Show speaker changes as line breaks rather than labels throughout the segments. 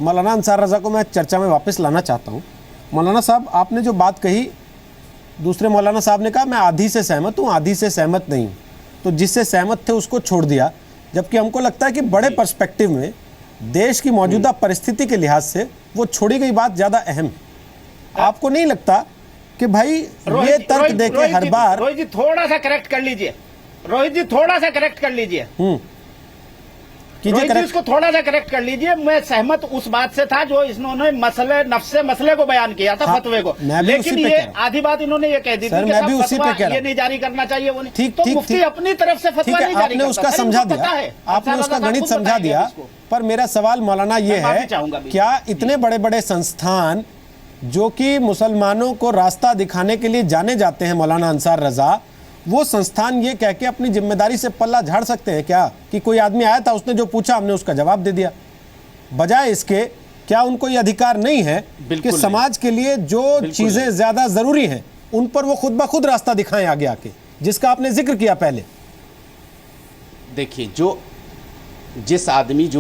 मौलाना अंसार रज़ा को मैं चर्चा में वापस लाना चाहता हूँ। मौलाना साहब, आपने जो बात कही, दूसरे मौलाना साहब ने कहा मैं आधी से सहमत हूँ, आधी से सहमत नहीं हूँ, तो जिससे सहमत थे उसको छोड़ दिया। जबकि हमको लगता है कि बड़े पर्सपेक्टिव में देश की मौजूदा परिस्थिति के लिहाज से वो छोड़ी गई बात ज़्यादा अहम है। आपको नहीं लगता कि भाई ये तर्क देके हर बार।
रोहित जी थोड़ा सा करेक्ट कर लीजिए, रोहित जी थोड़ा सा करेक्ट कर लीजिए, रोहित जी इसको थोड़ा सा करेक्ट कर लीजिए। मैं सहमत उस बात से था जो इन्होंने मसले को बयान किया था, फतवे को, लेकिन ये आधी बात इन्होंने ये कह दी थी कि फतवा ये नहीं जारी करना चाहिए, वो नहीं। तो मुफ्ती अपनी तरफ से फतवा नहीं जारी करता,
उसका समझा दिया, आपने उसका गणित समझा दिया। पर मेरा सवाल मौलाना ये है, क्या इतने बड़े बड़े संस्थान जो कि मुसलमानों को रास्ता दिखाने के लिए जाने जाते हैं, मौलाना अंसार रजा, वो संस्थान ये कह के अपनी जिम्मेदारी से पल्ला झाड़ सकते हैं क्या कि कोई आदमी आया था, उसने जो पूछा हमने उसका जवाब दे दिया? बजाय इसके क्या उनको ये अधिकार नहीं है कि समाज के लिए जो चीजें ज्यादा जरूरी हैं उन पर वो खुद ब खुद रास्ता दिखाएं आगे आके, जिसका आपने जिक्र किया पहले?
देखिए, जो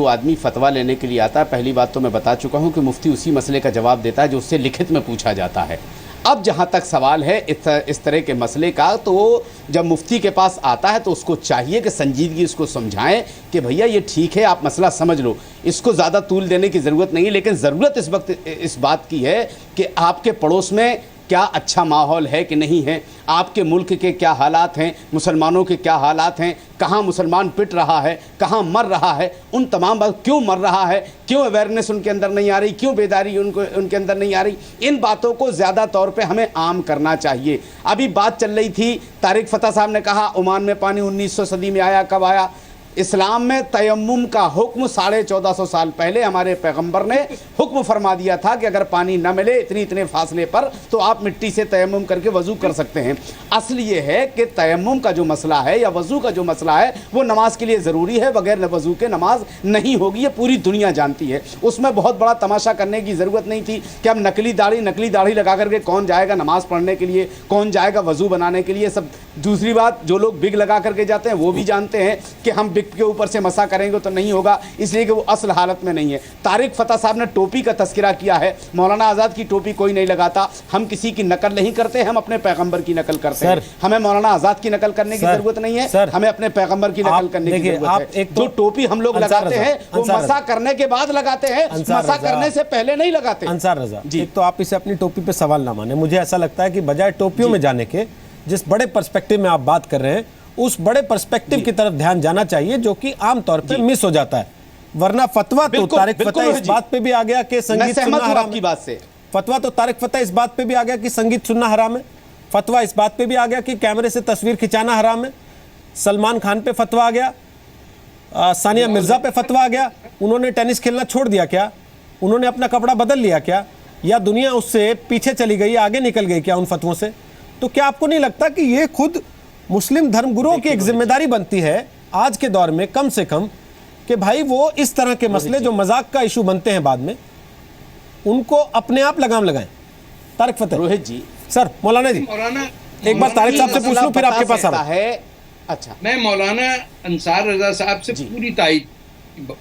आदमी फतवा लेने के लिए आता है, पहली बात तो मैं बता चुका हूं कि मुफ्ती उसी मसले का जवाब देता है जो उससे लिखित में पूछा जाता है। अब जहां तक सवाल है इस तरह के मसले का, तो जब मुफ्ती के पास आता है तो उसको चाहिए कि संजीदगी उसको समझाएं कि भैया ये ठीक है, आप मसला समझ लो, इसको ज़्यादा तूल देने की ज़रूरत नहीं है। लेकिन ज़रूरत इस वक्त इस बात की है कि आपके पड़ोस में क्या अच्छा माहौल है कि नहीं है, आपके मुल्क के क्या हालात हैं, मुसलमानों के क्या हालात हैं, कहाँ मुसलमान पिट रहा है, कहाँ मर रहा है, उन तमाम बात, क्यों मर रहा है, क्यों अवेयरनेस उनके अंदर नहीं आ रही, क्यों बेदारी उनके अंदर नहीं आ रही, इन बातों को ज़्यादा तौर पे हमें आम करना चाहिए। अभी बात चल रही थी, तारिक फ़तह साहब ने कहा ओमान में पानी 1900 सदी में आया, कब आया? इस्लाम में तयम्मुम का हुक्म 1450 साल पहले हमारे पैगंबर ने हुक्म फरमा दिया था कि अगर पानी न मिले इतने फासले पर तो आप मिट्टी से तयम्मुम करके वज़ू कर सकते हैं। असल ये है कि तयम्मुम का जो मसला है या वज़ू का जो मसला है वो नमाज के लिए ज़रूरी है, बगैर वज़ू के नमाज नहीं होगी, ये पूरी दुनिया जानती है। उसमें बहुत बड़ा तमाशा करने की ज़रूरत नहीं थी कि हम नकली दाढ़ी लगा करके कौन जाएगा नमाज़ पढ़ने के लिए, कौन जाएगा वज़ू बनाने के लिए, सब। दूसरी बात, जो लोग बिग लगा करके जाते हैं वो भी जानते हैं कि हम बिग के ऊपर से मसा करेंगे तो नहीं होगा, इसलिए कि वो असल हालत में नहीं है। तारिक फ़तह साहब ने टोपी का तस्करा किया है, मौलाना आज़ाद की टोपी कोई नहीं लगाता, हम किसी की नकल नहीं करते, हम अपने पैगंबर की नकल करते हैं। हमें मौलाना आज़ाद की नकल करने की जरूरत नहीं है, हमें अपने पैगंबर की नकल करने की जरूरत है। जो टोपी हम लोग लगाते हैं वो मसा करने के बाद लगाते हैं, मसा करने से पहले नहीं लगाते।
अंसार रज़ा, एक तो आप इसे अपनी टोपी पे सवाल ना माने, मुझे ऐसा लगता है कि बजाय टोपियों में जाने के जिस बड़े पर्सपेक्टिव में आप बात कर रहे हैं उस बड़े पर्सपेक्टिव की तरफ ध्यान जाना चाहिए जो कि आमतौर पे मिस हो जाता है। वरना फतवा तो तारिक फ़तह इस बात पे भी आ गया कि संगीत सुनना हराम है।
बात से
फतवा तो तारिक फ़तह इस बात पे भी आ गया कि संगीत सुनना हराम है। फतवा इस बात पे भी आ गया कि कैमरे से तस्वीर खिंचाना हराम है। सलमान खान पे फतवा आ गया, सानिया मिर्जा पे फतवा आ गया। उन्होंने टेनिस खेलना छोड़ दिया क्या? उन्होंने अपना कपड़ा बदल लिया क्या? या दुनिया उससे पीछे चली गई, आगे निकल गई क्या उन फतवों से? तो क्या आपको नहीं लगता कि ये खुद मुस्लिम धर्मगुरुओं की एक जिम्मेदारी बनती है आज के दौर में कम से कम कि भाई वो इस तरह के मसले जो मजाक का इशू बनते हैं बाद में उनको अपने आप लगाम लगाएं? तारिक फ़तह।
रोहित जी,
सर, मौलाना जी, एक बार तारिक साहब से पूछ लूं फिर आपके पास आ रहा
है। अच्छा,
मैं मौलाना अंसार रजा साहब से पूरी तायद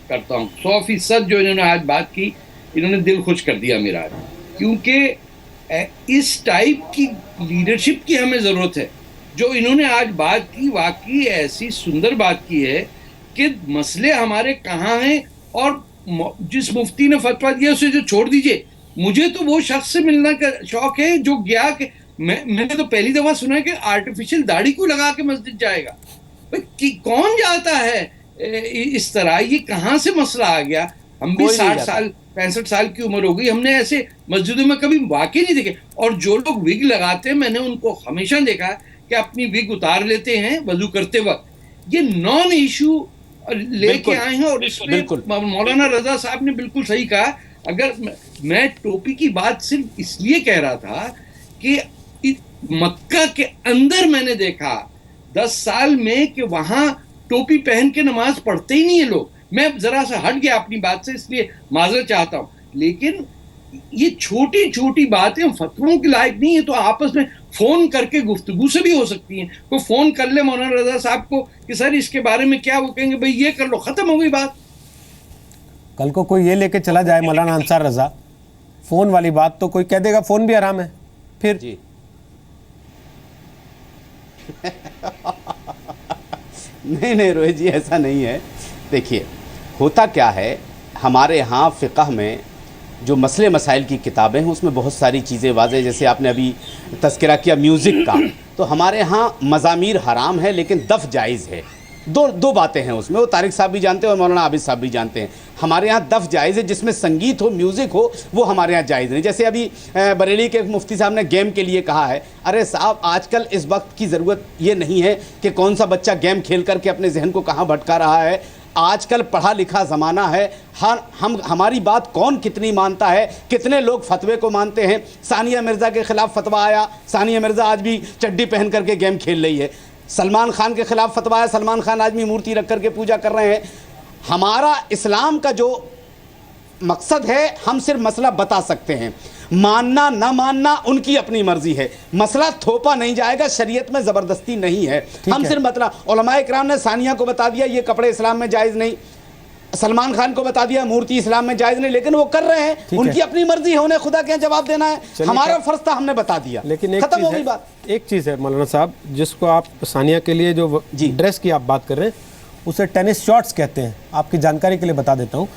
करता हूँ, 100% जो इन्होंने आज बात की, इन्होंने दिल खुश कर दिया मेरा, क्योंकि इस टाइप की लीडरशिप की हमें ज़रूरत है। जो इन्होंने आज बात की वाकई ऐसी सुंदर बात की है कि मसले हमारे कहाँ हैं, और जिस मुफ्ती ने फतवा दिया उसे जो छोड़ दीजिए। मुझे तो वो शख्स से मिलने का शौक है जो गया कि मैंने तो पहली दफ़ा सुना है कि आर्टिफिशियल दाढ़ी को लगा के मस्जिद जाएगा। भाई कौन जाता है इस तरह? ये कहाँ से मसला आ गया? हम भी 60 साल 65 साल की उम्र हो गई, हमने ऐसे मस्जिदों में कभी वाकई नहीं देखे। और जो लोग विग लगाते हैं, मैंने उनको हमेशा देखा कि अपनी विग उतार लेते हैं वजू करते वक्त। ये नॉन इशू लेके आए हैं, और इसमें मौलाना रजा साहब ने बिल्कुल सही कहा। अगर मैं टोपी की बात सिर्फ इसलिए कह रहा था कि मक्का के अंदर मैंने देखा 10 साल में कि वहां टोपी पहन के नमाज पढ़ते ही नहीं है लोग। मैं जरा सा हट गया अपनी बात से, इसलिए माजरत चाहता हूं, लेकिन ये छोटी छोटी बातें फतवों के लायक नहीं है। तो आपस में फोन करके गुफ्तगू से भी हो सकती हैं। कोई फोन कर ले मौलाना रजा साहब को कि सर इसके बारे में क्या, वो कहेंगे भाई ये कर लो, खत्म हो गई बात।
कल को कोई ये लेके चला जाए मौलाना अंसार रजा, फोन वाली बात, तो कोई कह देगा फोन भी हराम है फिर
जी। नहीं रोहित जी, ऐसा नहीं है। देखिए होता क्या है, हमारे यहाँ फ़िक़ह में जो मसले मसाइल की किताबें हैं उसमें बहुत सारी चीज़ें वाज़ेह, जैसे आपने अभी तज़किरा किया म्यूज़िक का, तो हमारे यहाँ मज़ामीर हराम है लेकिन दफ़ जायज़ है। दो बातें हैं उसमें, वो तारिक साहब भी जानते हैं और मौलाना आबिद साहब भी जानते हैं। हमारे यहाँ दफ़ जायज़ है, जिसमें संगीत हो, म्यूज़िक हो, वो हमारे यहाँ जायज़ नहीं। जैसे अभी बरेली के मुफ्ती साहब ने गेम के लिए कहा है, अरे साहब आजकल इस वक्त की ज़रूरत ये नहीं है कि कौन सा बच्चा गेम खेल करके अपने जहन को कहाँ भटका रहा है। आजकल पढ़ा लिखा ज़माना है, हमारी बात कौन कितनी मानता है, कितने लोग फतवे को मानते हैं। सानिया मिर्ज़ा के ख़िलाफ़ फतवा आया, सानिया मिर्ज़ा आज भी चड्डी पहन करके गेम खेल रही है। सलमान खान के ख़िलाफ़ फतवा आया, सलमान खान आज भी मूर्ति रख करके पूजा कर रहे हैं। हमारा इस्लाम का जो मकसद है, हम सिर्फ मसला बता सकते हैं, मानना ना मानना उनकी अपनी मर्जी है, मसला थोपा नहीं जाएगा, शरीयत में ज़बरदस्ती नहीं है। हम सिर्फ मतलब उलमाए किराम ने सानिया को बता दिया ये कपड़े इस्लाम में जायज़ नहीं, सलमान खान को बता दिया मूर्ति इस्लाम में जायज़ नहीं, लेकिन वो कर रहे हैं, उनकी अपनी मर्जी है, उन्हें खुदा के जवाब देना है। हमारा फ़र्ज था, हमने बता दिया,
लेकिन
खत्म हो गई बात।
एक चीज़ है मौलाना साहब, जिसको आप सानिया के लिए जो ड्रेस की आप बात कर रहे हैं उसे टेनिस शॉर्ट्स कहते हैं। आपकी जानकारी के लिए बता देता हूँ।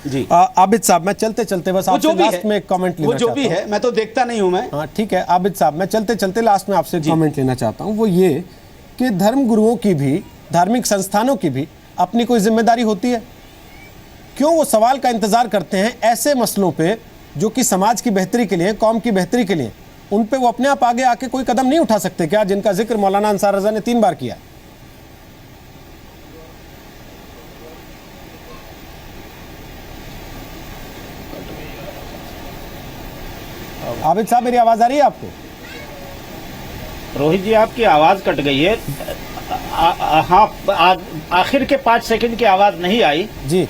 आबिद साहब, मैं चलते चलते बस आपसे लास्ट में एक कमेंट लेना चाहता हूँ।
वो जो भी है, मैं तो देखता नहीं हूँ मैं।
हाँ ठीक है आबिद साहब, मैं चलते चलते लास्ट में आपसे कमेंट लेना चाहता हूँ। वो ये कि धर्म गुरुओं की भी, धार्मिक संस्थानों की भी अपनी कोई जिम्मेदारी होती है। क्यों वो सवाल का इंतजार करते हैं ऐसे मसलों पे जो कि समाज की बेहतरी के लिए, कौम की बेहतरी के लिए, उन पे वो अपने आप आगे आके कोई कदम नहीं उठा सकते क्या, जिनका जिक्र मौलाना अंसार रजा ने 3 बार किया? आबिद साहब, मेरी आवाज आ रही है आपको?
रोहित जी, आपकी आवाज कट गई है। हाँ, आखिर के 5 सेकंड की आवाज नहीं आई
जी।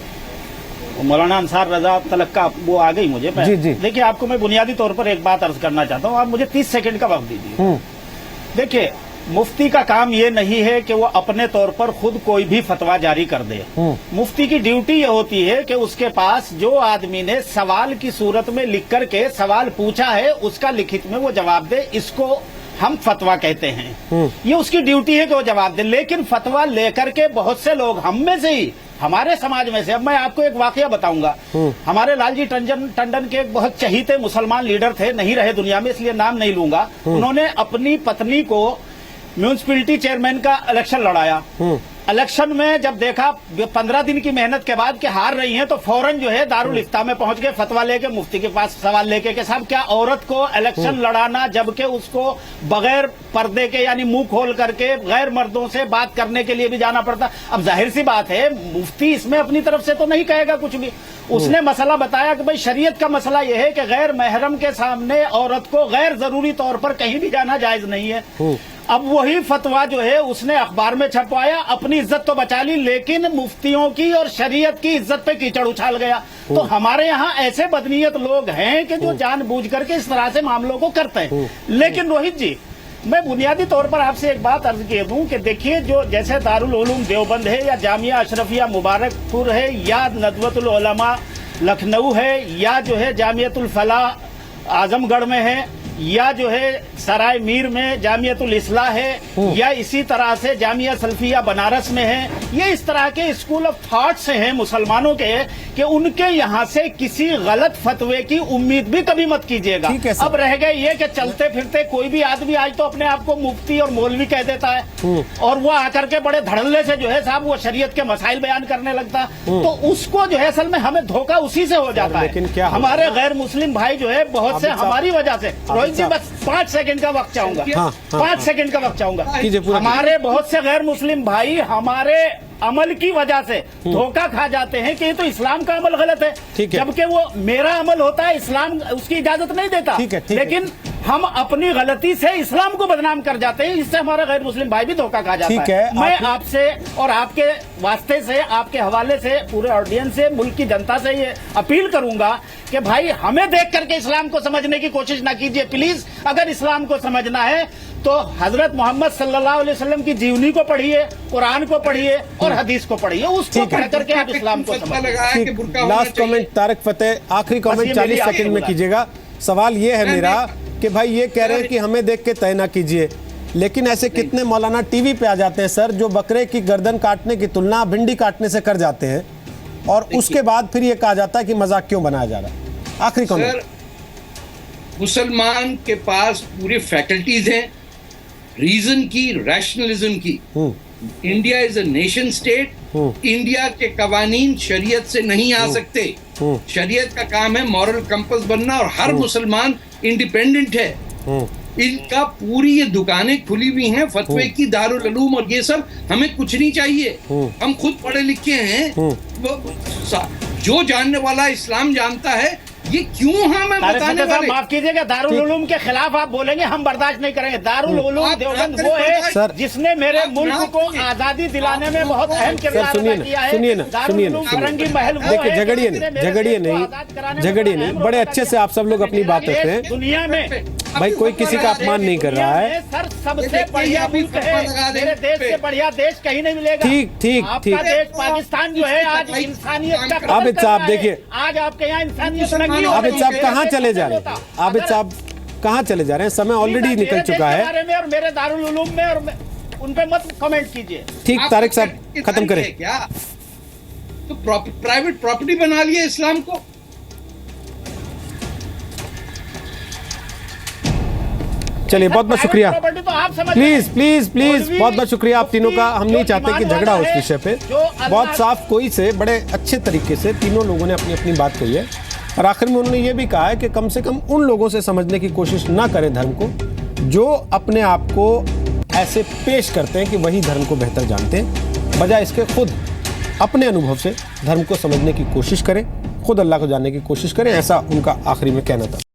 मौलाना अंसार रजा तलक का वो आ गई मुझे।
जी जी।
देखिए, आपको मैं बुनियादी तौर पर एक बात अर्ज करना चाहता हूँ, आप मुझे 30 सेकंड का वक्त दीजिए। देखिए, मुफ्ती का काम ये नहीं है कि वो अपने तौर पर खुद कोई भी फतवा जारी कर दे। मुफ्ती की ड्यूटी ये होती है कि उसके पास जो आदमी ने सवाल की सूरत में लिख करके सवाल पूछा है उसका लिखित में वो जवाब दे, इसको हम फतवा कहते हैं। ये उसकी ड्यूटी है कि वो जवाब दे। लेकिन फतवा लेकर के बहुत से लोग, हम में से ही, हमारे समाज में से, अब मैं आपको एक वाकया बताऊंगा। हमारे लालजी टंडन के एक बहुत चहीते मुसलमान लीडर थे, नहीं रहे दुनिया में इसलिए नाम नहीं लूंगा। उन्होंने अपनी पत्नी को म्यूनिसिपैलिटी चेयरमैन का इलेक्शन लड़ाया। इलेक्शन में जब देखा 15 दिन की मेहनत के बाद कि हार रही हैं, तो फौरन जो है दारुल इफ्ता में पहुंच गए, फतवा लेके मुफ्ती के पास सवाल लेके कि साहब क्या औरत को इलेक्शन लड़ाना, जबकि उसको बगैर पर्दे के यानी मुंह खोल करके गैर मर्दों से बात करने के लिए भी जाना पड़ता? अब जाहिर सी बात है, मुफ्ती इसमें अपनी तरफ से तो नहीं कहेगा कुछ भी। उसने मसला बताया कि भाई शरीयत का मसला यह है कि गैर महरम के सामने औरत को गैर जरूरी तौर पर कहीं भी जाना जायज नहीं है। अब वही फतवा जो है उसने अखबार में छपवाया, अपनी इज्जत तो बचा ली, लेकिन मुफ्तियों की और शरीयत की इज्जत पे कीचड़ उछाल गया। तो हमारे यहाँ ऐसे बदनीयत लोग हैं कि जो जानबूझ करके इस तरह से मामलों को करते हैं। लेकिन रोहित जी, मैं बुनियादी तौर पर आपसे एक बात अर्ज कर दूं कि देखिए, जो जैसे दारुल उलूम देवबंद है, या जामिया अशरफिया मुबारकपुर है, या नदवतुल उलमा लखनऊ है, या जो है जामियतुल फलाह आजमगढ़ में है, या जो है सराय मीर में जामियतुल इस्लाह है, या इसी तरह से जामिया सल्फिया बनारस में है, ये इस तरह के स्कूल ऑफ थॉट से हैं मुसलमानों के, कि उनके यहाँ से किसी गलत फतवे की उम्मीद भी कभी मत कीजिएगा। अब रह गए ये कि चलते फिरते कोई भी आदमी आज तो अपने आप को मुफ्ती और मौलवी कह देता है, और वो आकर के बड़े धड़ल्ले से जो है साहब वो शरीयत के मसाइल बयान करने लगता, तो उसको जो है असल में हमें धोखा उसी से हो जाता है। हमारे गैर मुस्लिम भाई जो है बहुत से हमारी वजह से, रोहित जी बस 5 सेकंड का वक्त चाहूंगा, 5 सेकंड का वक्त चाहूंगा। हमारे बहुत से गैर मुस्लिम भाई हमारे अमल की वजह से धोखा खा जाते हैं कि ये तो इस्लाम का अमल गलत है, जबकि वो मेरा अमल होता है, इस्लाम उसकी इजाजत नहीं देता। लेकिन हम अपनी गलती से इस्लाम को बदनाम कर जाते हैं, इससे हमारा गैर मुस्लिम भाई भी धोखा खा जाता है। मैं आपसे और आपके वास्ते से, आपके हवाले से, पूरे ऑडियंस से, मुल्क की जनता से ये अपील करूंगा कि भाई हमें देख करके इस्लाम को समझने की कोशिश ना कीजिए प्लीज। अगर इस्लाम को समझना है तो हजरत मोहम्मद सल्लल्लाहु अलैहि वसल्लम की जीवनी को पढ़िए, कुरान को पढ़िए और हदीस को पढ़िए, उसको पढ़ करके आप इस्लाम को समझिए।
लास्ट कमेंट तारिक फतेह, आखिरी कमेंट 40 सेकंड में कीजिएगा। सवाल ये है मेरा कि भाई ये कह रहे हैं कि हमें देख के तय ना कीजिए, लेकिन ऐसे कितने मौलाना टीवी पे आ जाते हैं सर जो बकरे की गर्दन काटने की तुलना भिंडी काटने से कर जाते हैं, और उसके बाद फिर ये कहा जाता है कि मजाक क्यों बनाया जा रहा है। आखिरी कमेंट।
मुसलमान के पास पूरे फैकल्टीज हैं रीजन की, रैशनलिज्म की। India is a nation state. India के कवानीन शरीयत से नहीं आ सकते। शरीयत का काम है मॉरल कंपस बनना, और हर मुसलमान इंडिपेंडेंट है। इनका पूरी ये दुकानें खुली हुई हैं फतवे की, दारुल उलूम और ये सब। हमें कुछ नहीं चाहिए, हम खुद पढ़े लिखे हैं। जो जानने वाला इस्लाम जानता है, ये क्यों हमें बताने वाले?
माफ कीजिएगा, दारुल उलूम के खिलाफ आप बोलेंगे, हम बर्दाश्त नहीं करेंगे। दारुल उलूम देवबंद वो है जिसने मेरे मुल्क को आजादी दिलाने में बहुत अहम किरदार अदा किया है।
सुनिए ना,
फरंगी महल वो
देखिए,
है,
झगड़िए नहीं, बड़े अच्छे से आप सब लोग अपनी बात रख रहे हैं।
दुनिया में
भाई कोई किसी का अपमान नहीं कर रहा है
सर। सबसे बढ़िया मुल्क है, मेरे देश से बढ़िया देश कहीं नहीं मिलेगा।
ठीक
आपका देश पाकिस्तान जो है आज इंसानियत का,
आबिद साहब देखिए,
आज आपके यहाँ इंसानियत नहीं।
आबिद साहब कहाँ चले जा रहे हैं? आबिद साहब कहाँ चले जा रहे हैं? समय ऑलरेडी निकल चुका है।
और मेरे दारुल उलूम में और उन पे मत कमेंट कीजिए।
ठीक, तारिक साहब खत्म करें।
क्या तो प्राइवेट प्रॉपर्टी बना लिया इस्लाम को?
चलिए, बहुत बहुत शुक्रिया।
तो
प्लीज बहुत बहुत शुक्रिया आप तीनों का। हम नहीं चाहते कि झगड़ा हो इस विषय पे। बहुत साफ कोई से बड़े अच्छे तरीके से तीनों लोगों ने अपनी अपनी बात कही है, और आखिर में उन्होंने ये भी कहा है कि कम से कम उन लोगों से समझने की कोशिश ना करें धर्म को जो अपने आप को ऐसे पेश करते हैं कि वही धर्म को बेहतर जानते हैं, बजाय इसके खुद अपने अनुभव से धर्म को समझने की कोशिश करें, खुद अल्लाह को जानने की कोशिश करें। ऐसा उनका आखिरी में कहना था।